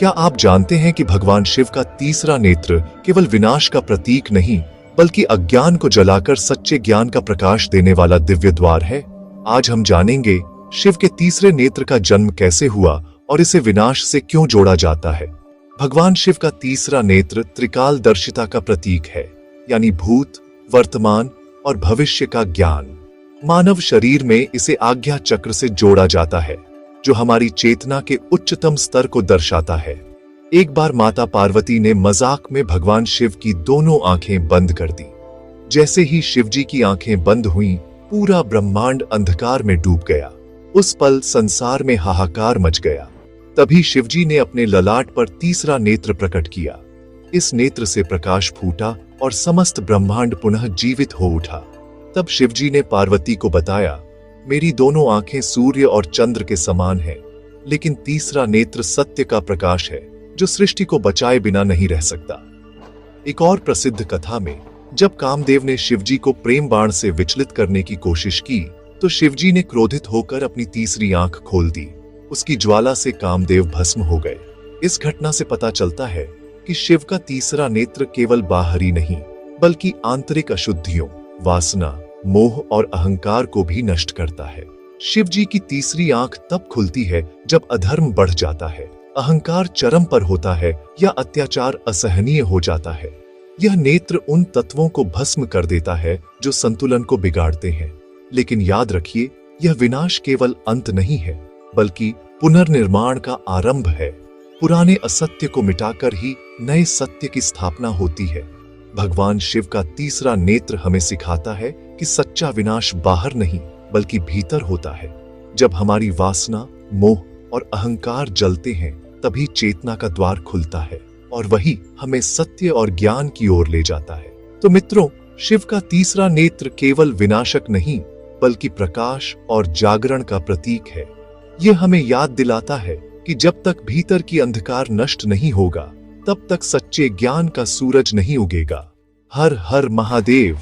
क्या आप जानते हैं कि भगवान शिव का तीसरा नेत्र केवल विनाश का प्रतीक नहीं, बल्कि अज्ञान को जलाकर सच्चे ज्ञान का प्रकाश देने वाला दिव्य द्वार है? आज हम जानेंगे शिव के तीसरे नेत्र का जन्म कैसे हुआ और इसे विनाश से क्यों जोड़ा जाता है। भगवान शिव का तीसरा नेत्र त्रिकालदर्शिता का प्रतीक है, यानी भूत, वर्तमान और भविष्य का ज्ञान। मानव शरीर में इसे आज्ञा चक्र से जोड़ा जाता है, जो हमारी चेतना के उच्चतम स्तर को दर्शाता है। एक बार माता पार्वती ने मजाक में भगवान शिव की दोनों आंखें बंद कर दी। जैसे ही शिवजी की आंखें बंद हुईं, पूरा ब्रह्मांड अंधकार में डूब गया। उस पल संसार में हाहाकार मच गया। तभी शिवजी ने अपने ललाट पर तीसरा नेत्र प्रकट किया। इस नेत्र से प्रकाश फूटा और समस्त ब्रह्मांड पुनः जीवित हो उठा। तब शिवजी ने पार्वती को बताया, मेरी दोनों आंखें सूर्य और चंद्र के समान हैं, लेकिन तीसरा नेत्र सत्य का प्रकाश है, जो सृष्टि को बचाए बिना नहीं रह सकता। एक और प्रसिद्ध कथा में जब कामदेव ने शिवजी को प्रेम बाण से विचलित करने की कोशिश की, तो शिवजी ने क्रोधित होकर अपनी तीसरी आंख खोल दी। उसकी ज्वाला से कामदेव भस्म हो गए। इस घटना से पता चलता है कि शिव का तीसरा नेत्र केवल बाहरी नहीं, बल्कि आंतरिक अशुद्धियों, वासना, मोह और अहंकार को भी नष्ट करता है। शिव जी की तीसरी आंख तब खुलती है जब अधर्म बढ़ जाता है, अहंकार चरम पर होता है या अत्याचार असहनीय हो जाता है। यह नेत्र उन तत्वों को भस्म कर देता है जो संतुलन को बिगाड़ते हैं। लेकिन याद रखिए, यह विनाश केवल अंत नहीं है, बल्कि पुनर्निर्माण का आरंभ है। पुराने असत्य को मिटाकर ही नए सत्य की स्थापना होती है। भगवान शिव का तीसरा नेत्र हमें सिखाता है कि सच्चा विनाश बाहर नहीं, बल्कि भीतर होता है। जब हमारी वासना, मोह और अहंकार जलते हैं, तभी चेतना का द्वार खुलता है और वही हमें सत्य और ज्ञान की ओर ले जाता है। तो मित्रों, शिव का तीसरा नेत्र केवल विनाशक नहीं, बल्कि प्रकाश और जागरण का प्रतीक है। यह हमें याद दिलाता है कि जब तक भीतर की अंधकार नष्ट नहीं होगा, तब तक सच्चे ज्ञान का सूरज नहीं उगेगा। हर हर महादेव।